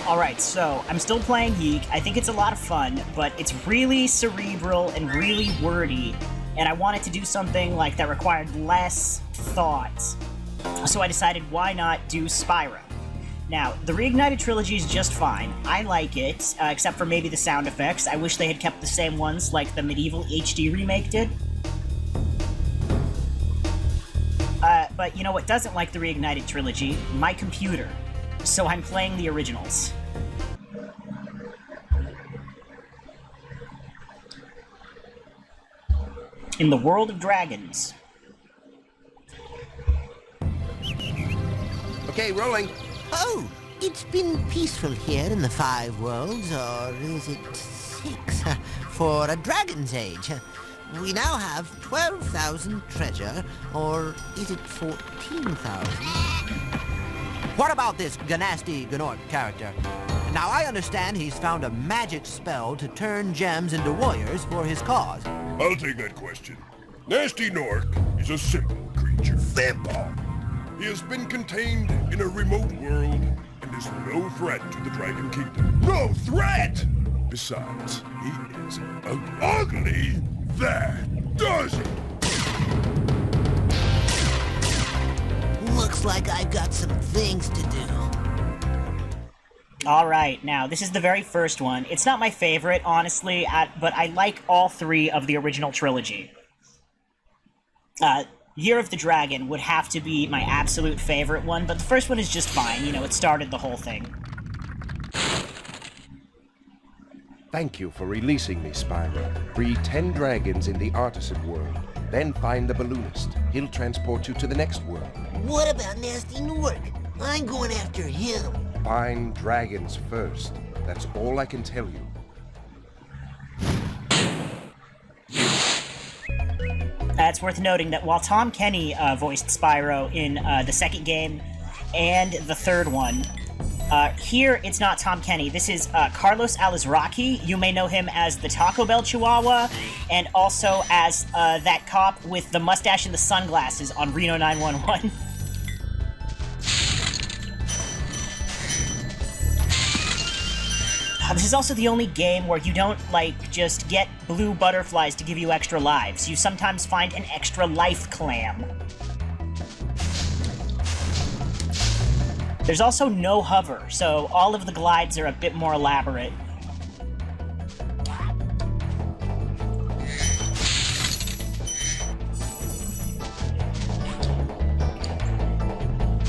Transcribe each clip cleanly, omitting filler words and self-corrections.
Alright, so I'm still playing Yeek. I think it's a lot of fun, but it's really cerebral and really wordy, and I wanted to do something like that required less thought. So I decided, why not do Spyro? Now, the Reignited trilogy is just fine. I like it, except for maybe the sound effects. I wish they had kept the same ones like the Medieval HD remake did. But you know what doesn't like the Reignited trilogy? My computer. So I'm playing the originals. In the world of dragons. Okay, rolling. Oh, it's been peaceful here in the Five Worlds, or is it 6? For a Dragon's Age. We now have 12,000 treasure, or is it 14,000? What about this Ganasty Gnorc character? Now, I understand he's found a magic spell to turn gems into warriors for his cause. I'll take that question. Nasty Gnorc is a simple creature. Simple. He has been contained in a remote world and is no threat to the Dragon Kingdom. No threat! Besides, he is ugly. That does it! Looks like I've got some things to do. Alright, now, this is the very first one. It's not my favorite, honestly, but I like all three of the original trilogy. Year of the Dragon would have to be my absolute favorite one, but the first one is just fine. You know, it started the whole thing. Thank you for releasing me, Spyro. Free 10 dragons in the Artisan world. Then find the balloonist. He'll transport you to the next world. What about Nasty Gnorc? I'm going after him. Find dragons first. That's all I can tell you. It's worth noting that while Tom Kenny voiced Spyro in the second game and the third one, here it's not Tom Kenny. This is Carlos Alizraki. You may know him as the Taco Bell Chihuahua, and also as that cop with the mustache and the sunglasses on Reno 911. This is also the only game where you don't, like, just get blue butterflies to give you extra lives. You sometimes find an extra life clam. There's also no hover, so all of the glides are a bit more elaborate.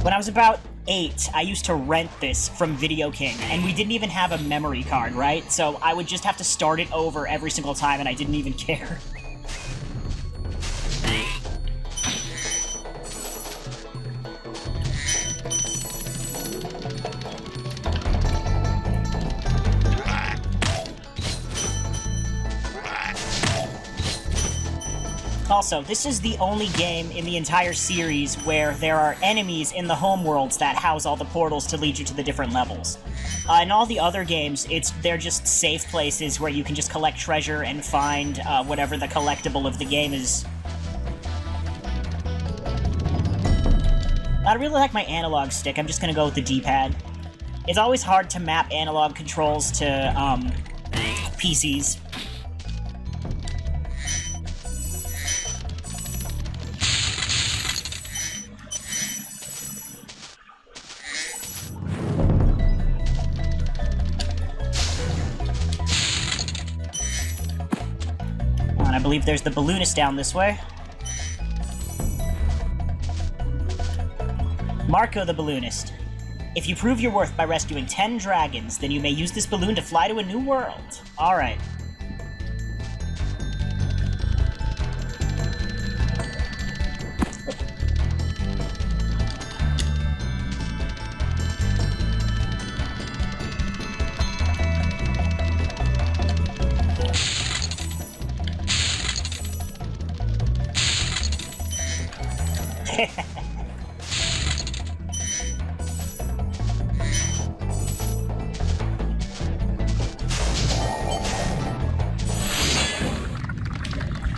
When I was about 8, I used to rent this from Video King, and we didn't even have a memory card, right? So I would just have to start it over every single time, and I didn't even care. Also, this is the only game in the entire series where there are enemies in the homeworlds that house all the portals to lead you to the different levels. In all the other games, they're just safe places where you can just collect treasure and find whatever the collectible of the game is. I really like my analog stick. I'm just gonna go with the D-pad. It's always hard to map analog controls to PCs. I believe there's the balloonist down this way. Marco the Balloonist. If you prove your worth by rescuing 10 dragons, then you may use this balloon to fly to a new world. Alright.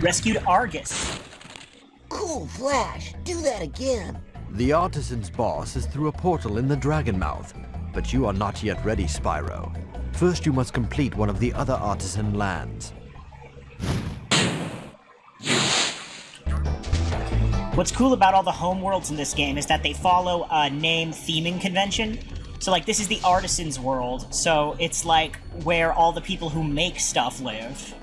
Rescued Argus. Cool Flash, do that again. The artisan's boss is through a portal in the Dragon Mouth, but you are not yet ready, Spyro. First, you must complete one of the other artisan lands. What's cool about all the home worlds in this game is that they follow a name theming convention. So, like, this is the artisan's world, so it's like where all the people who make stuff live.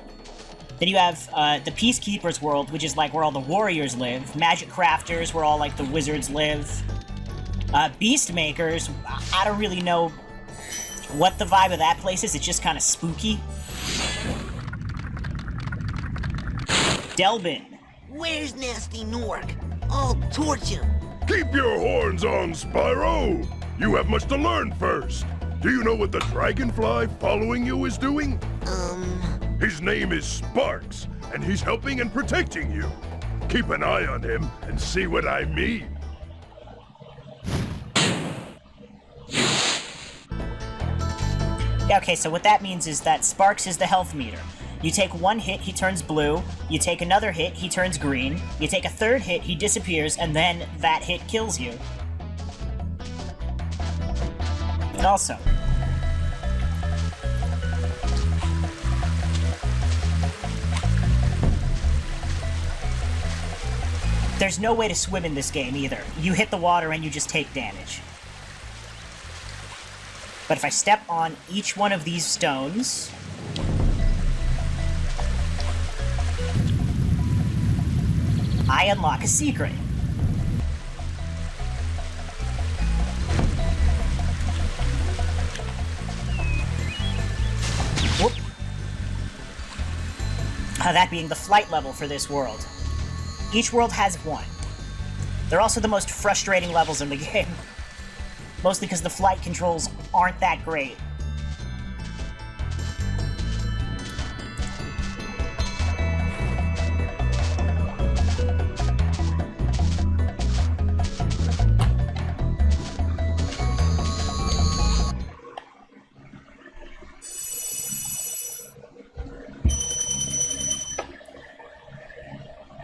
Then you have the Peacekeeper's world, which is like where all the warriors live. Magic Crafters, where all like the wizards live. Beast Makers, I don't really know what the vibe of that place is. It's just kind of spooky. Delbin. Where's Nasty Nork? I'll torch him. Keep your horns on, Spyro! You have much to learn first. Do you know what the dragonfly following you is doing? His name is Sparks, and he's helping and protecting you. Keep an eye on him and see what I mean. Yeah, okay, so what that means is that Sparks is the health meter. You take one hit, he turns blue. You take another hit, he turns green. You take a third hit, he disappears, and then that hit kills you. Also, there's no way to swim in this game either. You hit the water and you just take damage. But if I step on each one of these stones, I unlock a secret. Whoop. That being the flight level for this world. Each world has one. They're also the most frustrating levels in the game. Mostly because the flight controls aren't that great.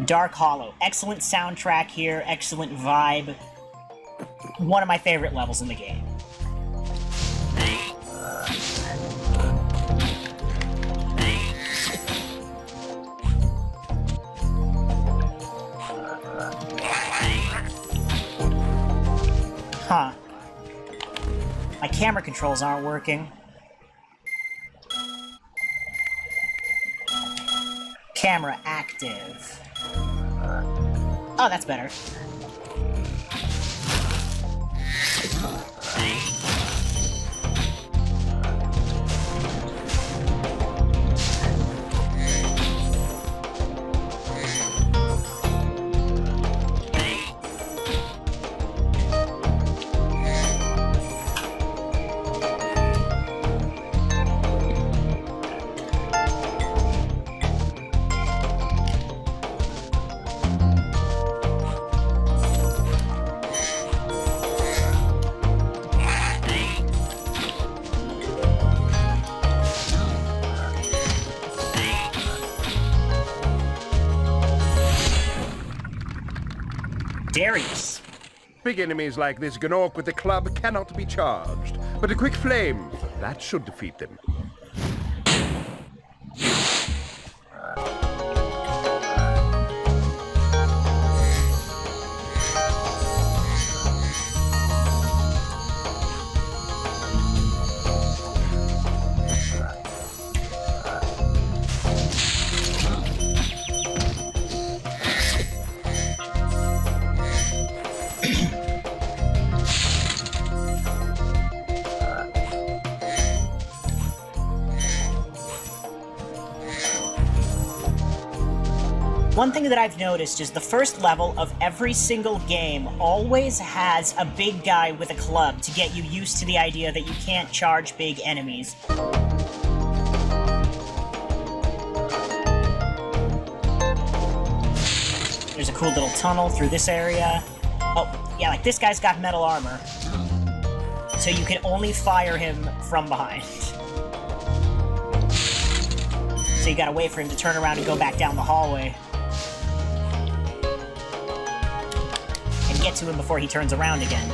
Dark Hollow. Excellent soundtrack here, excellent vibe. One of my favorite levels in the game. Huh. My camera controls aren't working. Camera active. Oh, that's better. Darius. Big enemies like this Gnorc with the club cannot be charged, but a quick flame, that should defeat them. One thing that I've noticed is the first level of every single game always has a big guy with a club to get you used to the idea that you can't charge big enemies. There's a cool little tunnel through this area. Oh, yeah, like this guy's got metal armor. So you can only fire him from behind. So you gotta wait for him to turn around and go back down the hallway. And get to him before he turns around again.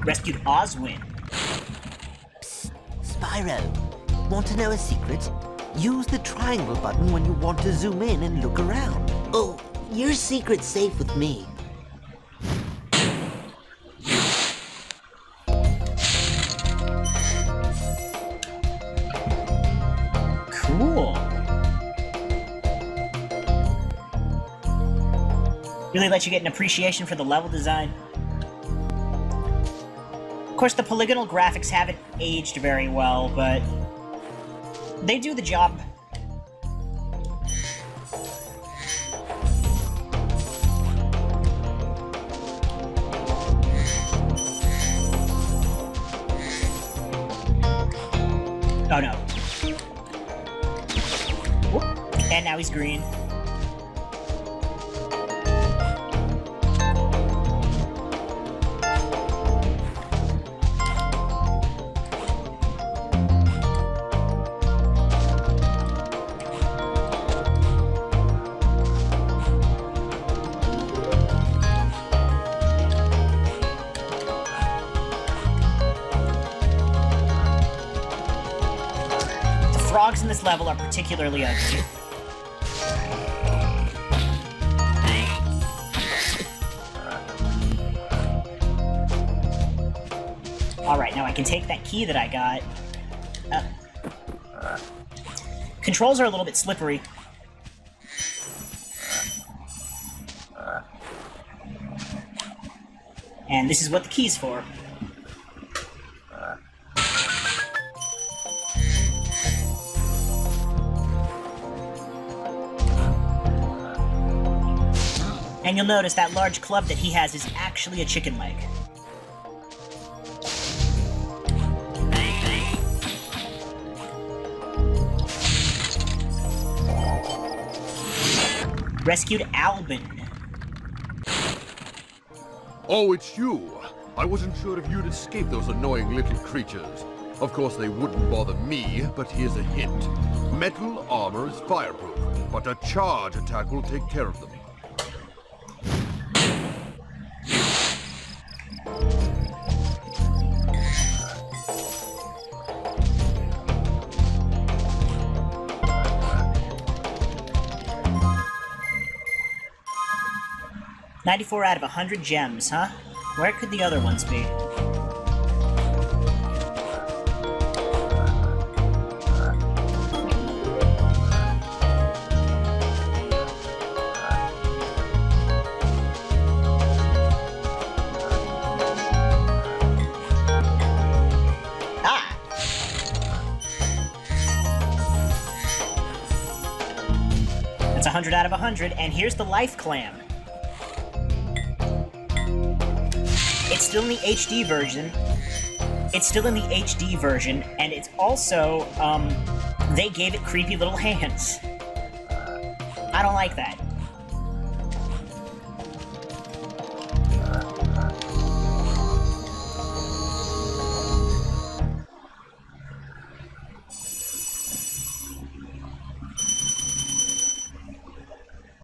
Rescued Oswin. Spyro, want to know a secret? Use the triangle button when you want to zoom in and look around. Oh, your secret's safe with me. Cool. Really let you get an appreciation for the level design. Of course, the polygonal graphics haven't aged very well, but they do the job. Oh no. Whoop. And now he's green. Frogs in this level are particularly ugly. Alright, now I can take that key that I got. Controls are a little bit slippery. And this is what the key's for. And you'll notice that large club that he has is actually a chicken leg. Rescued Albin. Oh, it's you. I wasn't sure if you'd escape those annoying little creatures. Of course, they wouldn't bother me, but here's a hint. Metal armor is fireproof, but a charge attack will take care of them. $94 out of 100 gems, huh? Where could the other ones be? Ah! That's 100 out of 100, and here's the life clam. It's still in the HD version. And it's also, they gave it creepy little hands. I don't like that.